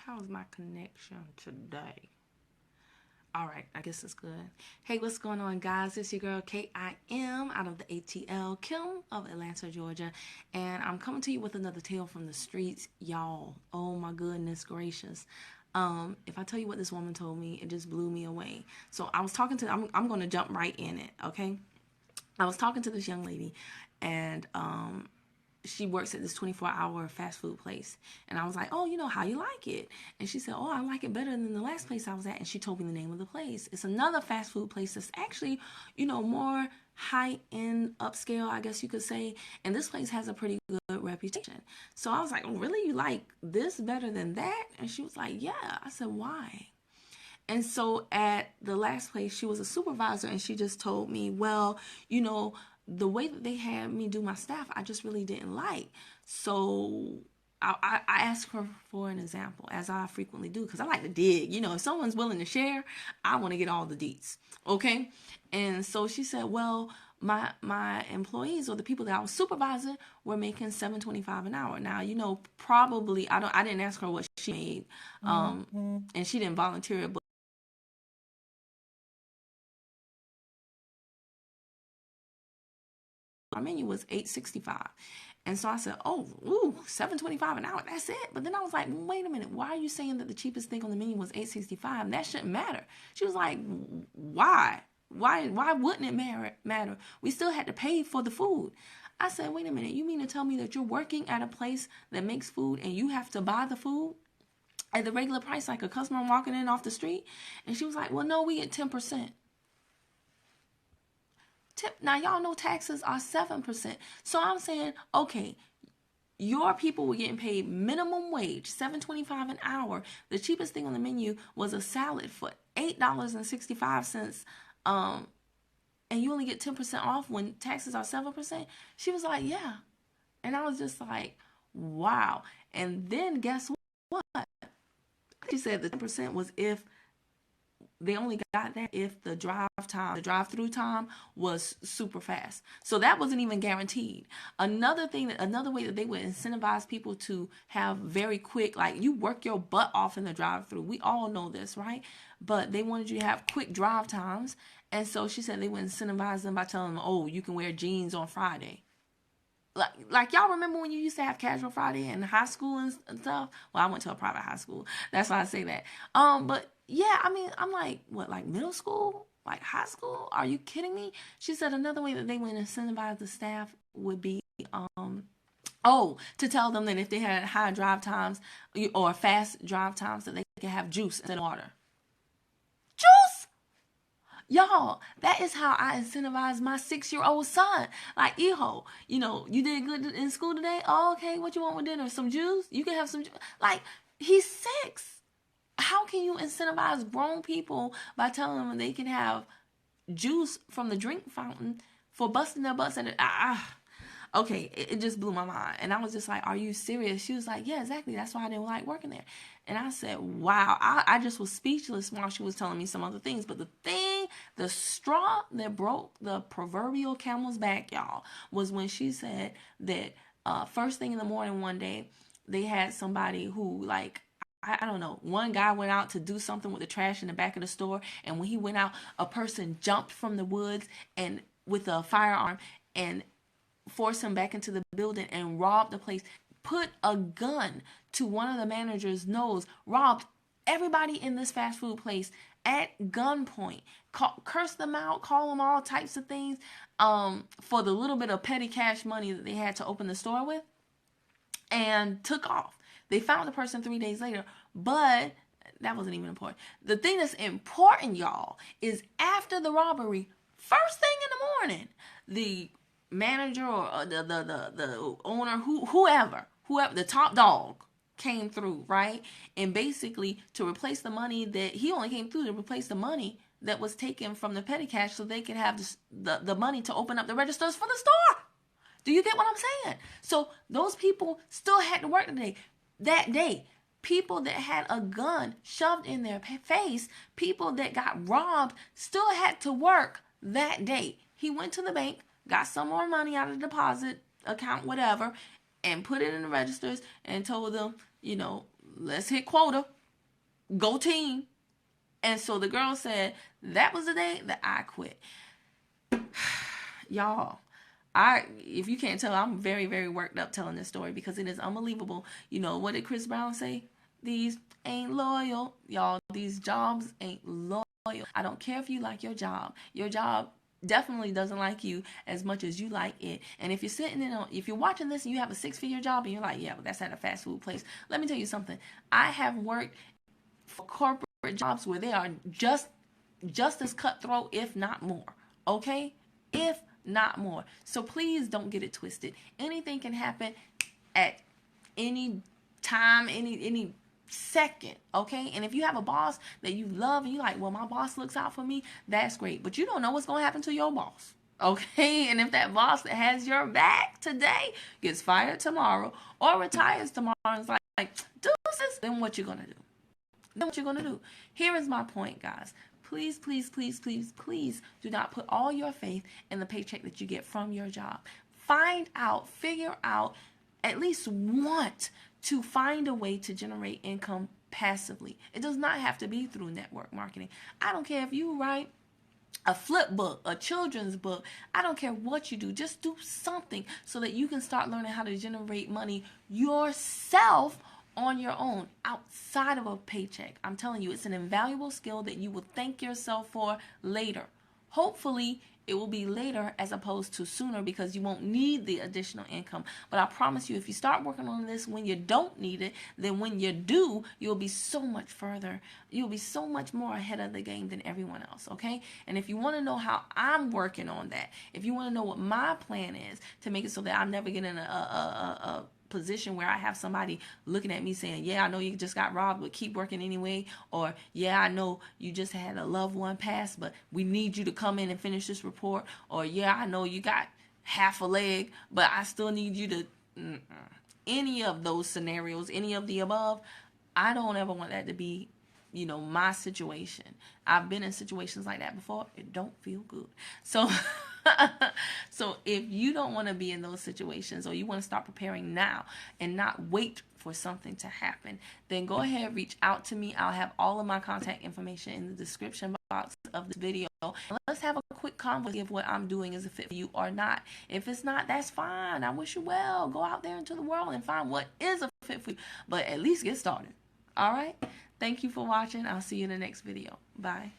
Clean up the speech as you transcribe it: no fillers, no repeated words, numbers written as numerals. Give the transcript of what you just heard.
How's my connection today? All right, I guess it's good. Hey, what's going on, guys? It's your girl KIM out of the ATL, Kim of Atlanta, Georgia, and I'm coming to you with another tale from the streets, y'all. Oh my goodness gracious! If I tell you what this woman told me, it just blew me away. So I was talking to. I'm going to jump right in it. Okay, I was talking to this young lady, and she works at this 24-hour fast food place. And I was like, oh, how you like it? And she said, oh, I like it better than the last place I was at. And she told me the name of the place. It's another fast food place that's actually, more high-end, upscale, I guess you could say. And this place has a pretty good reputation. So I was like, oh, really? You like this better than that? And she was like, yeah. I said, why? And so at the last place, she was a supervisor, and she just told me, well, the way that they had me do my staff, I just really didn't like. So I asked her for an example, as I frequently do, because I like to dig. If someone's willing to share, I want to get all the deets. Okay? And so she said, well, my employees, or the people that I was supervising, were making $7.25 an hour. Now, probably I didn't ask her what she made, and she didn't volunteer it, but our menu was $8.65. And so I said, oh, ooh, $7.25 an hour, that's it? But then I was like, wait a minute, why are you saying that the cheapest thing on the menu was $8.65? That shouldn't matter. She was like, why? Why wouldn't it matter? We still had to pay for the food. I said, wait a minute, you mean to tell me that you're working at a place that makes food and you have to buy the food at the regular price like a customer walking in off the street? And she was like, well, no, we get 10%. Now, y'all know taxes are 7%. So I'm saying, okay, your people were getting paid minimum wage, $7.25 an hour. The cheapest thing on the menu was a salad for $8.65. And you only get 10% off when taxes are 7%. She was like, yeah. And I was just like, wow. And then guess what? She said the 10% was if they only got that if the drive-through time was super fast. So that wasn't even guaranteed. Another way that they would incentivize people to have very quick, like, you work your butt off in the drive-through. We all know this, right? But they wanted you to have quick drive times. And so she said they would incentivize them by telling them, oh, you can wear jeans on Friday. Like y'all remember when you used to have casual Friday in high school and stuff? Well, I went to a private high school. That's why I say that. But yeah, I mean, I'm like, what, like middle school? Like high school? Are you kidding me? She said another way that they would incentivize the staff would be, to tell them that if they had high drive times or fast drive times, that they could have juice instead of water. Juice? Y'all, that is how I incentivize my 6-year-old son. Like, Eho, you did good in school today? Oh, okay, what you want with dinner? Some juice? You can have some juice. Like, he's 6. How can you incentivize grown people by telling them they can have juice from the drink fountain for busting their butts? And okay, it just blew my mind. And I was just like, are you serious? She was like, yeah, exactly. That's why I didn't like working there. And I said, wow. I just was speechless while she was telling me some other things. But the straw that broke the proverbial camel's back, y'all, was when she said that first thing in the morning one day, they had somebody who, like, I don't know, one guy went out to do something with the trash in the back of the store. And when he went out, a person jumped from the woods and with a firearm and forced him back into the building and robbed the place, put a gun to one of the manager's nose, robbed everybody in this fast food place at gunpoint, cursed them out, call them all types of things for the little bit of petty cash money that they had to open the store with, and took off. They found the person 3 days later, but that wasn't even important. The thing that's important, y'all, is after the robbery, first thing in the morning, the manager or the owner, whoever, the top dog came through, right? And basically to replace the money that he only came through to replace the money that was taken from the petty cash so they could have the money to open up the registers for the store. Do you get what I'm saying? So those people still had to work that day. People that had a gun shoved in their face, people that got robbed, still had to work that day. He went to the bank, got some more money out of the deposit account, whatever, and put it in the registers and told them, let's hit quota. Go team. And so the girl said, that was the day that I quit. Y'all, if you can't tell, I'm very, very worked up telling this story because it is unbelievable. You know, what did Chris Brown say? These ain't loyal. Y'all, these jobs ain't loyal. I don't care if you like your job. Your job definitely doesn't like you as much as you like it. And if you're if you're watching this and you have a 6-figure job and you're like, yeah, but that's at a fast food place. Let me tell you something. I have worked for corporate jobs where they are just as cutthroat, if not more. Okay? If not more. So please don't get it twisted. Anything can happen at any time, any second, okay? And if you have a boss that you love and you're like, well, my boss looks out for me, that's great. But you don't know what's going to happen to your boss, okay? And if that boss that has your back today gets fired tomorrow or retires tomorrow and is like, deuces, then what you going to do? Then what you're going to do? Here is my point, guys. Please, please, please, please, please do not put all your faith in the paycheck that you get from your job. Figure out, at least want to find a way to generate income passively. It does not have to be through network marketing. I don't care if you write a flip book, a children's book. I don't care what you do. Just do something so that you can start learning how to generate money yourself on your own, outside of a paycheck. I'm telling you, it's an invaluable skill that you will thank yourself for later. Hopefully, it will be later as opposed to sooner because you won't need the additional income. But I promise you, if you start working on this when you don't need it, then when you do, you'll be so much further. You'll be so much more ahead of the game than everyone else, okay? And if you want to know how I'm working on that, if you want to know what my plan is to make it so that I never get in a position where I have somebody looking at me saying, yeah, I know you just got robbed, but keep working anyway. Or, yeah, I know you just had a loved one pass, but we need you to come in and finish this report. Or, yeah, I know you got half a leg, but I still need you to... Any of those scenarios, any of the above, I don't ever want that to be, my situation. I've been in situations like that before. It don't feel good. So... So if you don't want to be in those situations, or you want to start preparing now and not wait for something to happen, then go ahead, reach out to me. I'll have all of my contact information in the description box of the video. And let's have a quick conversation of what I'm doing is a fit for you or not. If it's not, that's fine. I wish you well. Go out there into the world and find what is a fit for you. But at least get started. All right? Thank you for watching. I'll see you in the next video. Bye.